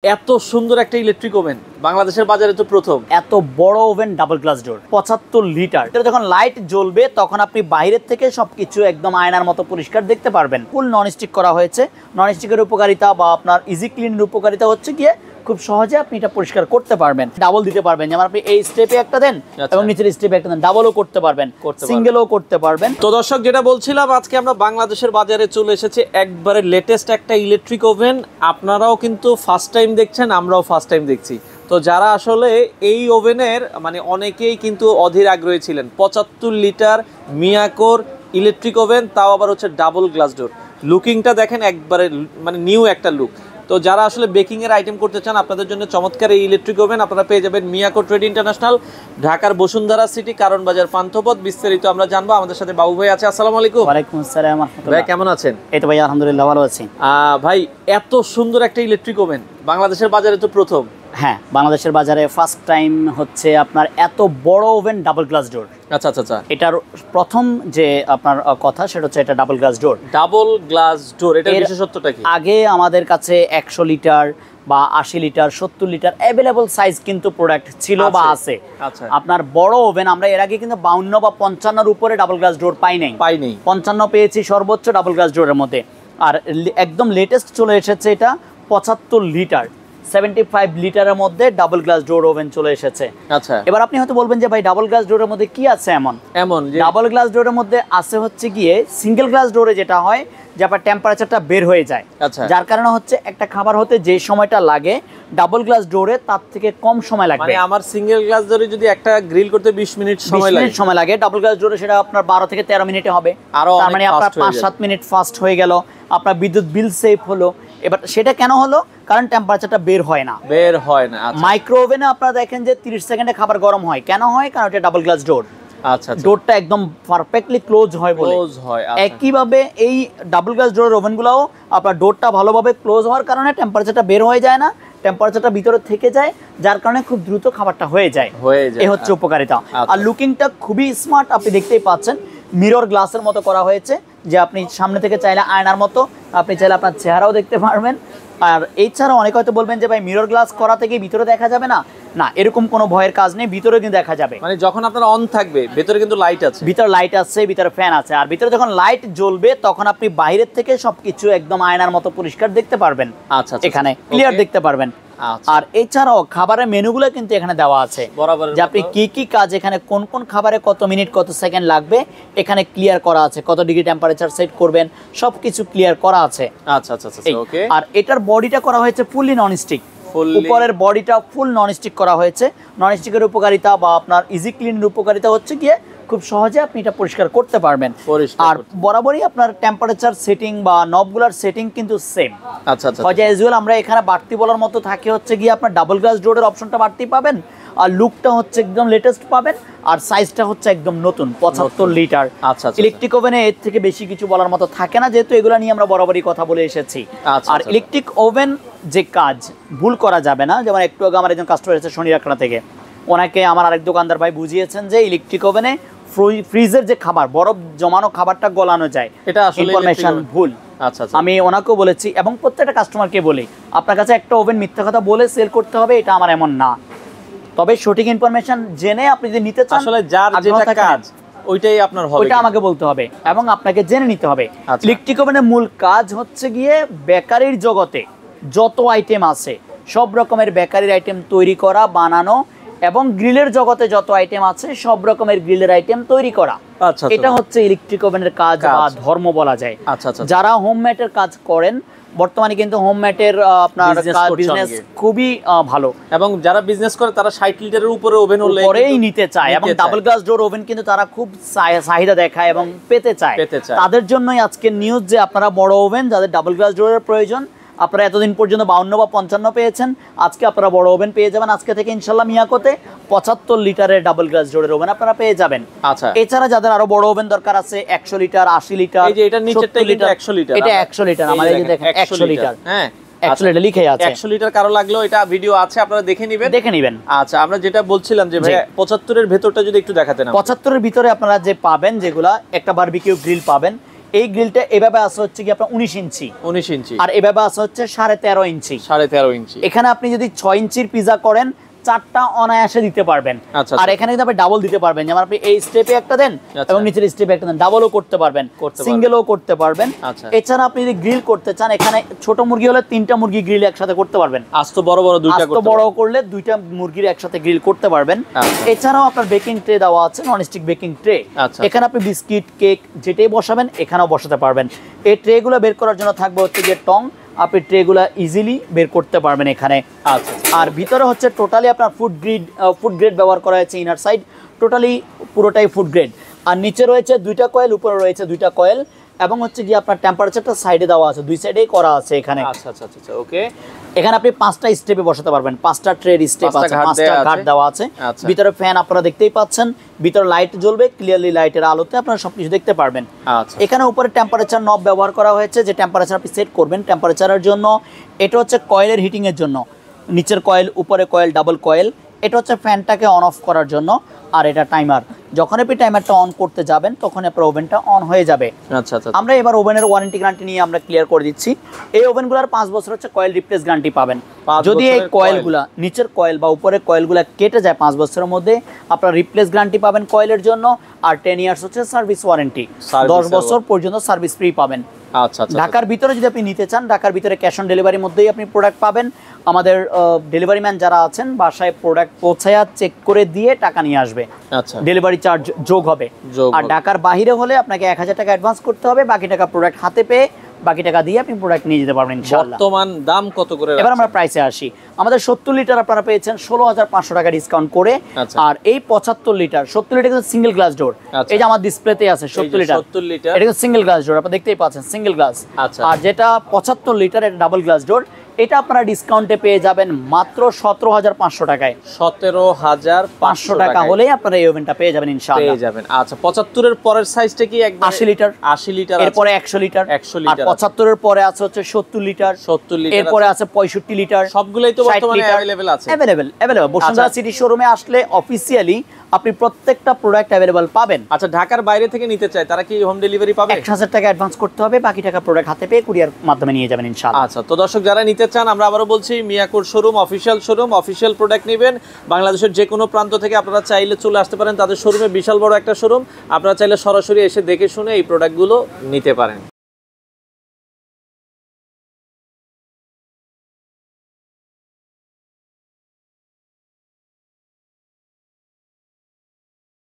এত সুন্দর একটা ইলেকট্রিক ওভেন বাংলাদেশের বাজারে তো প্রথম। এত বড় oven, double glass door, 75 litre. যখন লাইট জ্বলবে তখন আপনি বাইরের থেকে সবকিছু একদম আয়নার মতো পরিষ্কার দেখতে পারবেন। ফুল নন স্টিক করা হয়েছে। নন স্টিকের উপকারিতা বা আপনার ইজি ক্লিনের উপকারিতা হচ্ছে গিয়ে খুব সহজে আপনি এটা পরিষ্কার করতে পারবেন। ডাবল দিতে পারবেন, যেমন আপনি এই স্টেপে একটা দেন এবং নিচের স্টেপে একটা দেন, ডাবলও করতে পারবেন, সিঙ্গেলও করতে পারবেন। তো দর্শক, যেটা বলছিলাম, আজকে আমরা বাংলাদেশের বাজারে চলে এসেছি একবারে লেটেস্ট একটা ইলেকট্রিক ওভেন। আপনারাও কিন্তু ফার্স্ট টাইম দেখছেন, আমরাও ফার্স্ট টাইম দেখছি। তো যারা আসলে এই ওভেনের অনেকেই কিন্তু অধীর আগ্রহী ছিলেন, 75 লিটার মিয়াকোর ইলেকট্রিক ওভেন, তাও আবার হচ্ছে ডাবল গ্লাস ডোর। লুকিংটা দেখেন, একবারে নিউ একটা লুক। তো যারা আসলে বেকিং এর আইটেম করতে চান, আপনাদের জন্য চমৎকার এই ইলেকট্রিক ওভেন আপনারা পেয়ে যাবেন মিয়াকো ট্রেড ইন্টারন্যাশনাল, ঢাকার বসুন্ধরা সিটি, কারণ বাজার, পান্থপথ। বিস্তারিত আমরা জানবো। আমাদের সাথে বাবু ভাই আছে। আসসালামু আলাইকুম। ওয়ালাইকুম আসসালাম। ভাই কেমন আছেন? এই তো ভাই আলহামদুলিল্লাহ ভালো আছি। ভাই, এত সুন্দর একটা ইলেকট্রিক ওভেন বাংলাদেশের বাজারে তো প্রথম। হ্যাঁ, বাংলাদেশের বাজারে ফার্স্ট টাইম হচ্ছে আপনার এত বড় ওভেন ডাবল গ্লাস ডোর। আচ্ছা আচ্ছা আচ্ছা। এটার প্রথম যে আপনার কথা সেটা হচ্ছে এটা double glass door. Double glass door, এটার বিশেষত্বটা কি? আগে আমাদের কাছে 100 লিটার বা 80 লিটার 70 লিটার অ্যাভেলেবল সাইজ কিন্তু প্রোডাক্ট ছিল বা আছে। আচ্ছা। আপনার বড় ওভেন আমরা এর আগে কিন্তু 52 বা 55 উপরে ডাবল গ্লাস ডোর পাই নাই। 55 পেয়েছি সর্বোচ্চ ডাবল গ্লাস ডোরের মধ্যে। আর একদম লেটেস্ট চলে এসেছে এটা 75 লিটার, 75 লিটারের মধ্যে ডাবল গ্লাস ডোর ওভেন চলে এসেছে। আচ্ছা, এবার আপনি হয়তো বলবেন যে ভাই ডাবল গ্লাস ডোরের মধ্যে কি আছে এমন? ডাবল গ্লাস ডোরের মধ্যে আছে হচ্ছে গিয়ে সিঙ্গেল গ্লাস ডোরে যেটা হয় যে আপনার টেম্পারেচারটা বের হয়ে যায়, যার কারণে হচ্ছে একটা খাবার হতে যে সময়টা লাগে ডাবল গ্লাস ডোরে তার থেকে কম সময় লাগবে। আমার সিঙ্গেল গ্লাস ডোরে যদি একটা গ্রিল করতে 20 মিনিট সময় লাগে, ডাবল গ্লাস ডোরে সেটা আপনার 12 থেকে 13 মিনিটে হবে। তার মানে আপনার 5-7 মিনিট ফাস্ট হয়ে গেল, আপনার বিদ্যুৎ বিল সেভ হলো। এবার সেটা কেন হলো? কারণ টেম্পারেচারটা বের হয় না। মাইক্রো ওভেনে আপনারা দেখেন যে 30 সেকেন্ডে খাবার গরম হয়। কেন হয়? কারণ এটা ডাবল গ্লাস ডোর। আচ্ছা, ডোরটা একদম পারফেক্টলি ক্লোজ হয় বলে। একইভাবে এই ডাবল গ্লাস ডোরের ওভেনগুলোও আপনার ডোরটা ভালোভাবে ক্লোজ হওয়ার কারণে টেম্পারেচারটা বের হয়ে যায় না, টেম্পারেচারটা ভিতরে থেকে যায়, যার কারণে খুব দ্রুত খাবারটা হয়ে যায়। এই হচ্ছে উপকারিতা। আর লুকিংটা খুবই স্মার্ট, আপনি দেখতেই পাচ্ছেন মিরর গ্লাসের মতো করা হয়েছে, যে আপনি সামনে থেকে চাইলে আয়নার মতো আপনি চাইলে আপনার চেহারাও দেখতে পারবেন। আর এছাড়াও অনেকে হয়তো বলবেন যে ভাই মিরর গ্লাস করা থেকে ভিতরে দেখা যাবে না। না, এরকম কোনো ভয়ের কাজ নেই, ভিতরে কিন্তু দেখা যাবে। যখন আপনার অন থাকবে ভিতরে কিন্তু লাইট আছে, ভিতরে লাইট আছে, ভিতরে ফ্যান আছে। আর ভিতরে যখন লাইট জ্বলবে তখন আপনি বাইরের থেকে সবকিছু একদম আয়নার মতো পরিষ্কার দেখতে পারবেন। আচ্ছা, এখানে ক্লিয়ার দেখতে পারবেন। আর এছাড়াও খাবারের মেনুগুলো কিন্তু এখানে দেওয়া আছে, যে আপনি কি কি কাজ, এখানে কোন কোন খাবারে কত মিনিট কত সেকেন্ড লাগবে এখানে ক্লিয়ার করা আছে, কত ডিগ্রি টেম্পারেচার সেট করবেন সবকিছু ক্লিয়ার করা আছে। আচ্ছা আচ্ছা আচ্ছা, ওকে। আর এটার বডিটা করা হয়েছে ফুললি নন স্টিক। উপরের বডিটা ফুল নন স্টিক করা হয়েছে। নন স্টিকের উপকারিতা বা আপনার ইজি ক্লিনের উপকারিতা হচ্ছে গিয়ে খুব সহজে আপনি এটা পরিষ্কার করতে পারবেন। আর বরাবরই আপনার টেম্পারেচার সেটিং বা নবগুলার সেটিং কিন্তু সেম। আচ্ছা আচ্ছা, হয়তো অ্যাজ ওয়েল আমরা এখানে বাড়তি বলার মতো থাকে হচ্ছে গিয়ে আপনার ডাবল গ্লাস ডোরের অপশনটা বাড়তি পাবেন, আর লুকটা হচ্ছে একদম লেটেস্ট পাবেন, আর সাইজটা হচ্ছে একদম নতুন 75 লিটার। আচ্ছা, ইলেকট্রিক ওভেনে এর থেকে বেশি কিছু বলার মতো থাকে না, যেহেতু এগুলো নিয়ে আমরা বরাবরই কথা বলে এসেছি। আর ইলেকট্রিক ওভেন যে কাজ ভুল করা যাবে না, যেমন একটু আগে আমার একজন কাস্টমার এসেছে শনিরাখড়া থেকে, ওনাকে আমার আরেক দোকানদার ভাই বুঝিয়েছেন যে ইলেকট্রিক ওভেনে ফ্রিজের যে খাবার, বরফ জমানো খাবারটা গলানো যায়, এটা আসলে ইনফরমেশন ভুল। আচ্ছা, আমি ওনাকেও বলেছি এবং প্রত্যেকটা কাস্টমারকে বলি, আপনার কাছে একটা ওভেন মিথ্যা কথা বলে সেল করতে হবে এটা আমার এমন না, তবে সঠিক ইনফরমেশন জেনে আপনি যদি নিতে চান, আসলে যার যেটা কাজ ওইটাই আপনার হবে, ওইটা আমাকে বলতে হবে এবং আপনাকে জেনে নিতে হবে। ইলেকট্রিক ওভেনের মূল কাজ হচ্ছে গিয়ে বেকারির জগতে যত আইটেম আছে সব রকমের বেকারির আইটেম তৈরি করা, বানানো, এবং গ্রিলের জগতে যত আইটেম আছে সব রকমের গ্রিলের আইটেম তৈরি করা। এটা হচ্ছে ইলেকট্রিক ওভেনের কাজ বা ধর্ম বলা যায়। যারা হোমমেডের কাজ করেন, বর্তমানে কিন্তু হোমমেডের আপনার বিজনেস খুবই ভালো, এবং যারা বিজনেস করে তারা 60 লিটারের উপরে ওভেন পরেই নিতে চায়, এবং ডাবল গ্লাস ডোর ওভেন কিন্তু তারা খুব চাহিদা দেখায় এবং পেতে চায়। তাদের জন্যই আজকের নিউজ যে আপনারা বড় ওভেন যাদের ডাবল গ্লাস ডোরের প্রয়োজন, আপনারা এতদিন পর্যন্ত 52 বা 55 পেয়েছেন, আজকে আপনারা বড় ওভেন পেয়ে যাবেন। আজকে থেকে ইনশাল্লাহ মিয়াকোতে 75 লিটারের ডাবল গ্লাস ডোরের ওভেন আপনারা পেয়ে যাবেন। আচ্ছা, এছাড়া যাদের আরো বড় ওভেন দরকার আছে 100 লিটার 80 লিটার, এই যে এটা নিচেরটা কিন্তু 100 লিটার, এটা 100 লিটার, আমাদের এই যে দেখেন 100 লিটার। হ্যাঁ, 100 লিটার লিখে আছে। 100 লিটার কারো লাগলো, এটা ভিডিও আছে, আপনারা দেখে নেবেন। আচ্ছা, আমরা যেটা বলছিলাম যে ভাই 75 এর ভেতরটা যদি একটু দেখাতেন। 75 এর ভিতরে আপনারা যে পাবেন, যেগুলা একটা বারবিকিউ গ্রিল পাবেন, এই গ্রিলটা এভাবে আছে হচ্ছে কি আপনার 19 ইঞ্চি, 19 ইঞ্চি, আর এভাবে আছে হচ্ছে 13.5 ইঞ্চি, 13.5 ইঞ্চি। এখানে আপনি যদি 6 ইঞ্চির পিজা করেন 4টা অনায়াসে দিতে পারবেন। আচ্ছা, আর এখানে কিন্তু আপনি ডাবল দিতে পারবেন, যেমন আপনি এই স্টেপে একটা দেন এবং নিচের স্টেপে একটা দেন, ডাবলও করতে পারবেন, সিঙ্গেলও করতে পারবেন। এছাড়া আপনি যদি গ্রিল করতে চান, এখানে ছোট মুরগি হলে 3টা মুরগি গ্রিল একসাথে করতে পারবেন, আস্ত বড় বড় দুইটা করতে বড় করলে 2টা মুরগির একসাথে গ্রিল করতে পারবেন। এছাড়াও আপনার বেকিং ট্রে দেওয়া আছে, ননস্টিক বেকিং ট্রে, এখানে আপনি বিস্কিট কেক যেটাই বসাবেন এখানেও বসাতে পারবেন। এই ট্রেগুলো বের করার জন্য থাকবে হচ্ছে যে টং, আপনি ট্রেগুলো ইজিলি বের করতে পারবেন এখানে। আর ভিতরে হচ্ছে টোটালি আপনার ফুড গ্রেড ব্যবহার করা হয়েছে, ইনার সাইড টোটালি পুরোটাই ফুড গ্রেড। আর নিচে রয়েছে 2টা কয়েল, উপরে রয়েছে 2টা কয়েল, এবং হচ্ছে কি আপনার টেম্পারেচারটা সাইডে দেওয়া আছে, 2 সাইডেই করা আছে এখানে। আচ্ছা ওকে। এখানে আপনি 5টা স্টেপে বসাতে পারবেন, 5টা ট্রের স্টেপ আছে, 5টা ঘাট দেওয়া আছে। ভিতরে ফ্যান আপনারা দেখতেই পাচ্ছেন, ভিতরে লাইট জ্বলবে, ক্লিয়ারলি লাইটের আলোতে আপনারা সবকিছু দেখতে পারবেন। এখানে উপরে টেম্পারেচার নব ব্যবহার করা হয়েছে, যে টেম্পারেচার আপনি সেট করবেন টেম্পারেচারের জন্য। এটা হচ্ছে কয়েলের হিটিং এর জন্য, নিচের কয়েল উপরে কয়েল ডাবল কয়েল। এটা হচ্ছে ফ্যানটাকে অন অফ করার জন্য, আর এটা টাইমার। যখন আপনি টাইমারটা অন করতে যাবেন তখন আপনার ওভেনটা অন হয়ে যাবে। আচ্ছা। আমরা এবার ওভেনের ওয়ারেন্টি গ্যারান্টি নিয়ে আমরা ক্লিয়ার করে দিচ্ছি। এই ওভেনগুলোর 5 বছর হচ্ছে কয়েল রিপ্লেস গ্যারান্টি পাবেন। যদি এই কয়েলগুলা নিচের কয়েল বা উপরের কয়েলগুলা কেটে যায় 5 বছরের মধ্যে, আপনারা রিপ্লেস গ্যারান্টি পাবেন কয়েলের জন্য। আর 10 ইয়ার্স হচ্ছে সার্ভিস ওয়ারেন্টি, 10 বছর পর্যন্ত সার্ভিস ফ্রি পাবেন। আচ্ছা। ঢাকার ভিতরে যদি আপনি নিতে চান, ঢাকার ভিতরে ক্যাশ অন ডেলিভারির মধ্যেই আপনি প্রোডাক্ট পাবেন। আমাদের ডেলিভারি ম্যান যারা আছেন বাসায় প্রোডাক্ট পৌঁছায়া চেক করে দিয়ে টাকা নিয়ে আসবে। আচ্ছা, ডেলিভারি চার্জ যোগ হবে। আর ঢাকার বাইরে হলে আপনাকে 1000 টাকা অ্যাডভান্স করতে হবে, বাকি টাকা প্রোডাক্ট হাতে পেয়ে বাকি টাকা দিয়ে আপনি প্রোডাক্ট নিয়ে যেতে পারবেন ইনশাআল্লাহ। বর্তমান দাম কত করে? এবার আমরা প্রাইসে আসি। আমাদের 70 লিটার আপনারা পেয়েছেন 16500 টাকা ডিসকাউন্ট করে। আর এই 75 লিটার 70 লিটার কিন্তু সিঙ্গেল গ্লাস ডোর, এই যে আমার ডিসপ্লেতে আছে 70 লিটার, এটা কিন্তু সিঙ্গেল গ্লাস ডোর, আপনারা দেখতেই পাচ্ছেন সিঙ্গেল গ্লাস। আর যেটা 75 লিটার এটা ডাবল গ্লাস ডোর, এটা আপনারা ডিসকাউন্টে পেয়ে যাবেন মাত্র 17500 টাকায়। 17500 টাকা হলেই আপনারা এই ওভেনটা পেয়ে যাবেন ইনশাআল্লাহ। পেয়ে যাবেন। আচ্ছা, 75 এর পরের সাইজটা কি একদম 80 লিটার? 80 লিটার, এরপরে 100 লিটার, আর 75 এর পরে আছে হচ্ছে 70 লিটার, 70 লিটার, এরপরে আছে 65 লিটার। সবগুলাই তো বর্তমানে अवेलेबल আছে। अवेलेबल বসুন্ধরা সিটি শোরুমে আসলে অফিশিয়ালি আপনি প্রত্যেকটা প্রোডাক্ট अवेलेबल পাবেন। আচ্ছা, ঢাকার বাইরে থেকে নিতে চাই তারা কি হোম ডেলিভারি পাবে? 1000 টাকা অ্যাডভান্স করতে হবে, বাকি টাকা প্রোডাক্ট হাতে পেয়ে কুরিয়ার মাধ্যমে নিয়ে যাবেন ইনশাআল্লাহ। আচ্ছা, তো দর্শক যারা নিতে চান, আমরা আবারো বলছি মিয়াকোর showroom official showroom, official product নেবেন বাংলাদেশের যে কোনো প্রান্ত থেকে আপনারা চাইলে চলে আসতে পারেন তাদের শোরুমে। বিশাল বড় একটা শোরুম, আপনারা চাইলে সরাসরি এসে দেখে শুনে এই প্রোডাক্টগুলো নিতে পারেন।